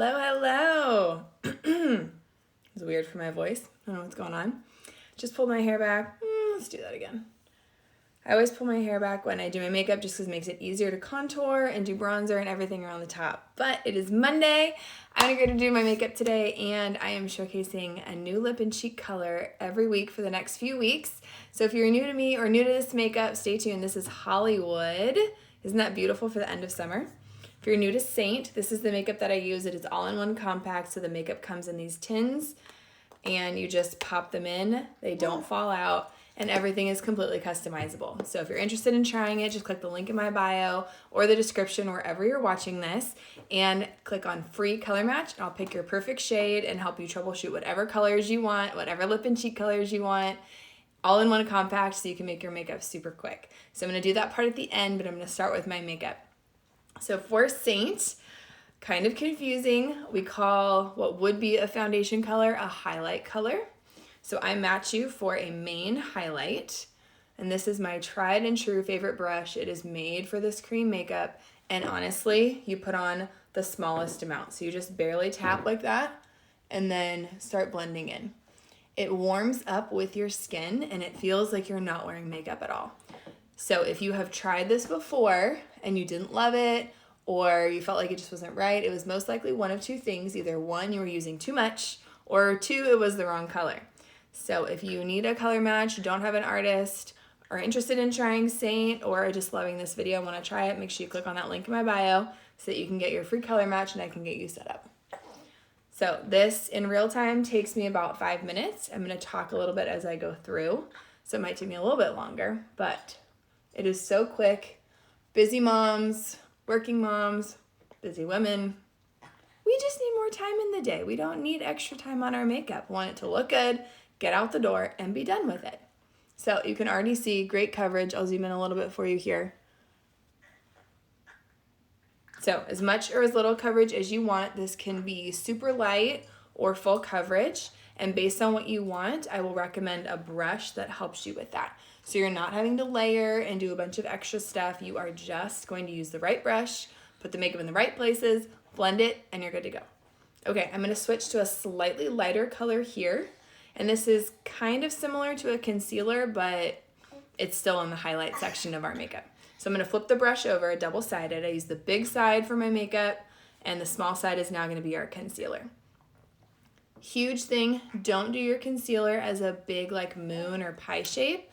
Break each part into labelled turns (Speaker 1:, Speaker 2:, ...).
Speaker 1: Hello, hello. It's weird for my voice. I don't know what's going on. Just pulled my hair back. Let's do that again. I always pull my hair back when I do my makeup just because it makes it easier to contour and do bronzer and everything around the top. But it is Monday. I'm going to do my makeup today, and I am showcasing a new lip and cheek color every week for the next few weeks. So if you're new to me or new to this makeup, stay tuned. This is Hollywood. Isn't that beautiful for the end of summer? If you're new to Saint, this is the makeup that I use. It is all-in-one compact, so the makeup comes in these tins, and you just pop them in. They don't fall out, and everything is completely customizable. So if you're interested in trying it, just click the link in my bio or the description wherever you're watching this, and click on free color match, and I'll pick your perfect shade and help you troubleshoot whatever colors you want, whatever lip and cheek colors you want, all in one compact, so you can make your makeup super quick. So I'm gonna do that part at the end, but I'm gonna start with my makeup. So for Saint, kind of confusing, we call what would be a foundation color a highlight color. So I match you for a main highlight, and this is my tried and true favorite brush. It is made for this cream makeup, and honestly, you put on the smallest amount. So you just barely tap like that, and then start blending in. It warms up with your skin, and it feels like you're not wearing makeup at all. So if you have tried this before and you didn't love it, or you felt like it just wasn't right, it was most likely one of two things. Either one, you were using too much, or two, it was the wrong color. So if you need a color match, you don't have an artist, or interested in trying Saint, or are just loving this video, want to try it, make sure you click on that link in my bio so that you can get your free color match and I can get you set up. So this in real time takes me about 5 minutes. I'm going to talk a little bit as I go through, so it might take me a little bit longer, but it is so quick. Busy moms, working moms, busy women. We just need more time in the day. We don't need extra time on our makeup. Want it to look good, get out the door, and be done with it. So you can already see great coverage. I'll zoom in a little bit for you here. So as much or as little coverage as you want. This can be super light or full coverage. And based on what you want, I will recommend a brush that helps you with that. So you're not having to layer and do a bunch of extra stuff. You are just going to use the right brush, put the makeup in the right places, blend it, and you're good to go. Okay, I'm going to switch to a slightly lighter color here. And this is kind of similar to a concealer, but it's still in the highlight section of our makeup. So I'm going to flip the brush over, double-sided. I use the big side for my makeup, and the small side is now going to be our concealer. Huge thing, don't do your concealer as a big like moon or pie shape.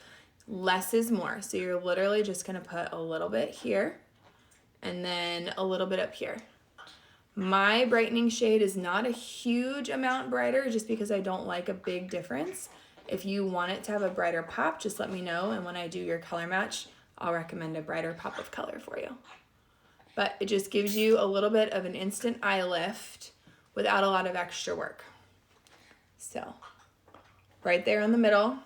Speaker 1: Less is more. So you're literally just going to put a little bit here and then a little bit up here. My brightening shade is not a huge amount brighter just because I don't like a big difference. If you want it to have a brighter pop, just let me know, and when I do your color match, I'll recommend a brighter pop of color for you. But it just gives you a little bit of an instant eye lift without a lot of extra work. So right there in the middle,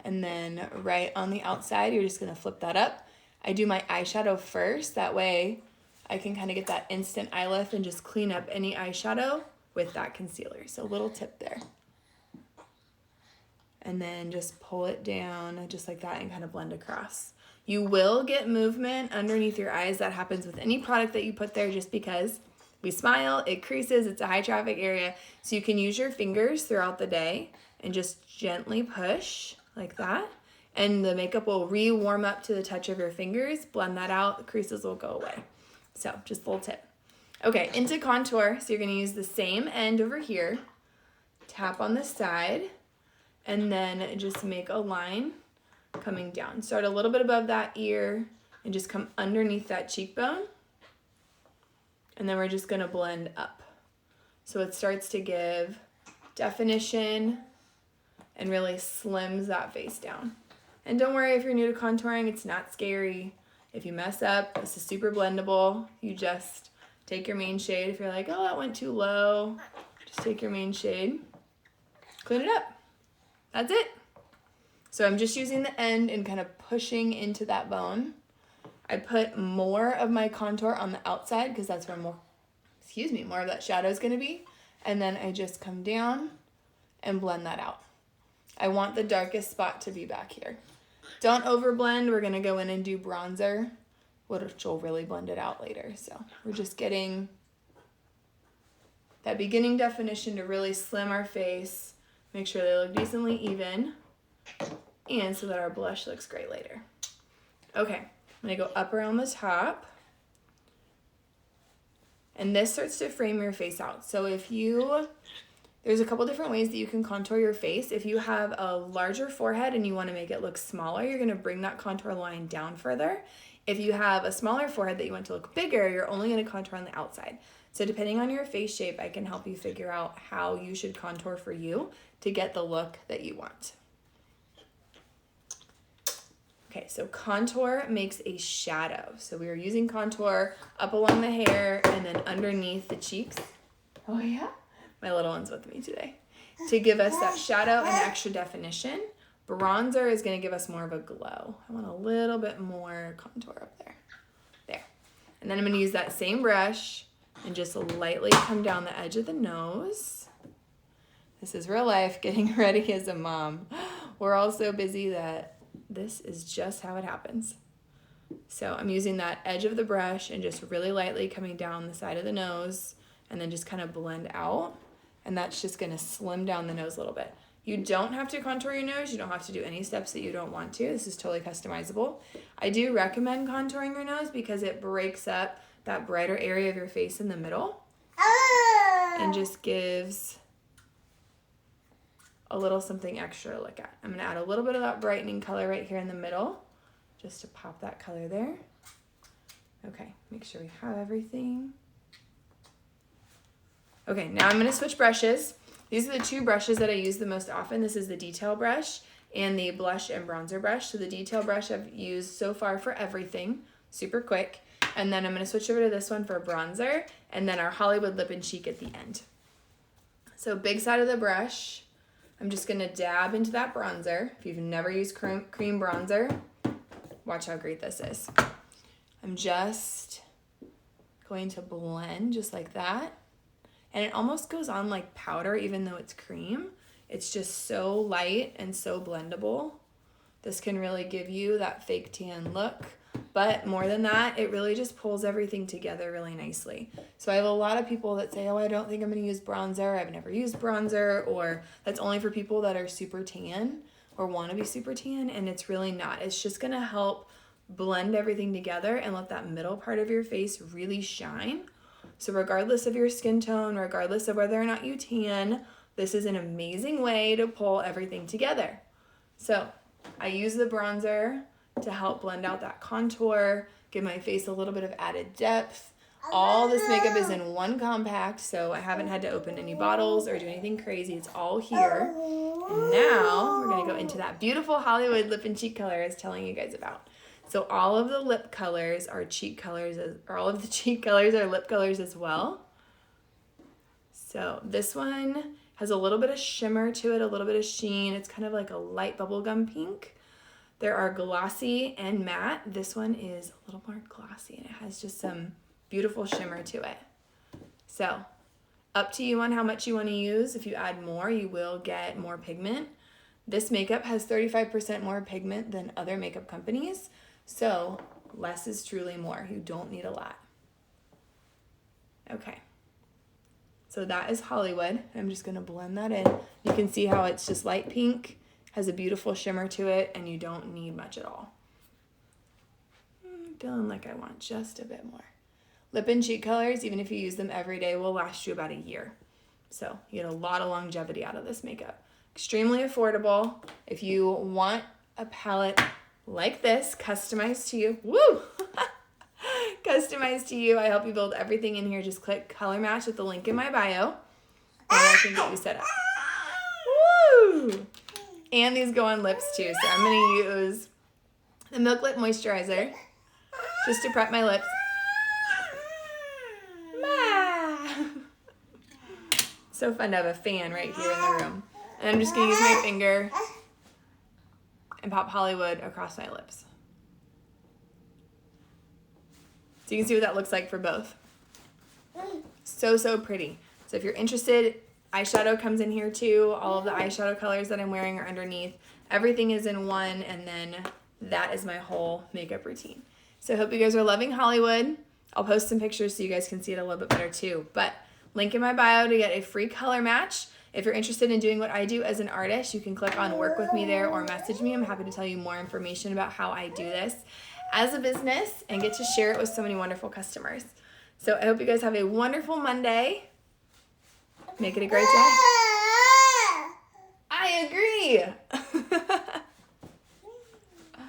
Speaker 1: and then right on the outside, you're just gonna flip that up. I do my eyeshadow first, that way I can kind of get that instant eye lift and just clean up any eyeshadow with that concealer. So a little tip there. And then just pull it down just like that and kind of blend across. You will get movement underneath your eyes. That happens with any product that you put there just because we smile, it creases, it's a high traffic area. So you can use your fingers throughout the day and just gently push like that. And the makeup will re-warm up to the touch of your fingers. Blend that out, the creases will go away. So just a little tip. Okay, into contour. So you're gonna use the same end over here, tap on the side, and then just make a line coming down. Start a little bit above that ear and just come underneath that cheekbone. And then we're just gonna blend up. So it starts to give definition and really slims that face down. And don't worry if you're new to contouring, it's not scary. If you mess up, this is super blendable. You just take your main shade. If you're like, oh, that went too low, just take your main shade, clean it up. That's it. So I'm just using the end and kind of pushing into that bone. I put more of my contour on the outside because that's where more of that shadow is going to be. And then I just come down and blend that out. I want the darkest spot to be back here. Don't overblend. We're going to go in and do bronzer, which will really blend it out later. So we're just getting that beginning definition to really slim our face, make sure they look decently even, and so that our blush looks great later. Okay, I'm gonna go up around the top. And this starts to frame your face out. So there's a couple different ways that you can contour your face. If you have a larger forehead and you want to make it look smaller, you're going to bring that contour line down further. If you have a smaller forehead that you want to look bigger, you're only going to contour on the outside. So depending on your face shape, I can help you figure out how you should contour for you to get the look that you want. Okay, so contour makes a shadow. So we are using contour up along the hair and then underneath the cheeks. Oh yeah? My little one's with me today. To give us that shadow and extra definition. Bronzer is gonna give us more of a glow. I want a little bit more contour up there. There. And then I'm gonna use that same brush and just lightly come down the edge of the nose. This is real life, getting ready as a mom. We're all so busy that this is just how it happens. So I'm using that edge of the brush and just really lightly coming down the side of the nose and then just kind of blend out. And that's just gonna slim down the nose a little bit. You don't have to contour your nose. You don't have to do any steps that you don't want to. This is totally customizable. I do recommend contouring your nose because it breaks up that brighter area of your face in the middle and just gives a little something extra to look at. I'm gonna add a little bit of that brightening color right here in the middle just to pop that color there. Okay, make sure we have everything. Okay, now I'm gonna switch brushes. These are the two brushes that I use the most often. This is the detail brush and the blush and bronzer brush. So the detail brush I've used so far for everything, super quick. And then I'm gonna switch over to this one for bronzer and then our Hollywood Lip+Cheek at the end. So big side of the brush, I'm just gonna dab into that bronzer. If you've never used cream bronzer, watch how great this is. I'm just going to blend just like that. And it almost goes on like powder even though it's cream. It's just so light and so blendable. This can really give you that fake tan look. But more than that, it really just pulls everything together really nicely. So I have a lot of people that say, oh, I don't think I'm gonna use bronzer. I've never used bronzer, or that's only for people that are super tan or wanna be super tan, and it's really not. It's just gonna help blend everything together and let that middle part of your face really shine. So regardless of your skin tone, regardless of whether or not you tan, this is an amazing way to pull everything together. So I use the bronzer to help blend out that contour, give my face a little bit of added depth. All this makeup is in one compact, so I haven't had to open any bottles or do anything crazy. It's all here. And now we're gonna go into that beautiful Hollywood Lip+Cheek color I was telling you guys about. So all of the lip colors are cheek colors, or all of the cheek colors are lip colors as well. So this one has a little bit of shimmer to it, a little bit of sheen. It's kind of like a light bubblegum pink. There are glossy and matte. This one is a little more glossy and it has just some beautiful shimmer to it. So up to you on how much you want to use. If you add more, you will get more pigment. This makeup has 35% more pigment than other makeup companies. So less is truly more. You don't need a lot. Okay. So that is Hollywood. I'm just gonna blend that in. You can see how it's just light pink, has a beautiful shimmer to it, and you don't need much at all. I'm feeling like I want just a bit more. Lip+Cheek colors, even if you use them every day, will last you about a year. So you get a lot of longevity out of this makeup. Extremely affordable. If you want a palette like this, customized to you, woo! Customized to you. I help you build everything in here. Just click color match at the link in my bio, and I can get you set up. Woo! And these go on lips too, so I'm gonna use the Milk Lip Moisturizer just to prep my lips. So fun to have a fan right here in the room. And I'm just gonna use my finger and pop Hollywood across my lips. So you can see what that looks like for both. So, so pretty. So if you're interested, eyeshadow comes in here too. All of the eyeshadow colors that I'm wearing are underneath. Everything is in one, and then that is my whole makeup routine. So I hope you guys are loving Hollywood. I'll post some pictures so you guys can see it a little bit better too. But Link in my bio to get a free color match. If you're interested in doing what I do as an artist, you can click on work with me there or message me. I'm happy to tell you more information about how I do this as a business and get to share it with so many wonderful customers. So I hope you guys have a wonderful Monday. Make it a great day.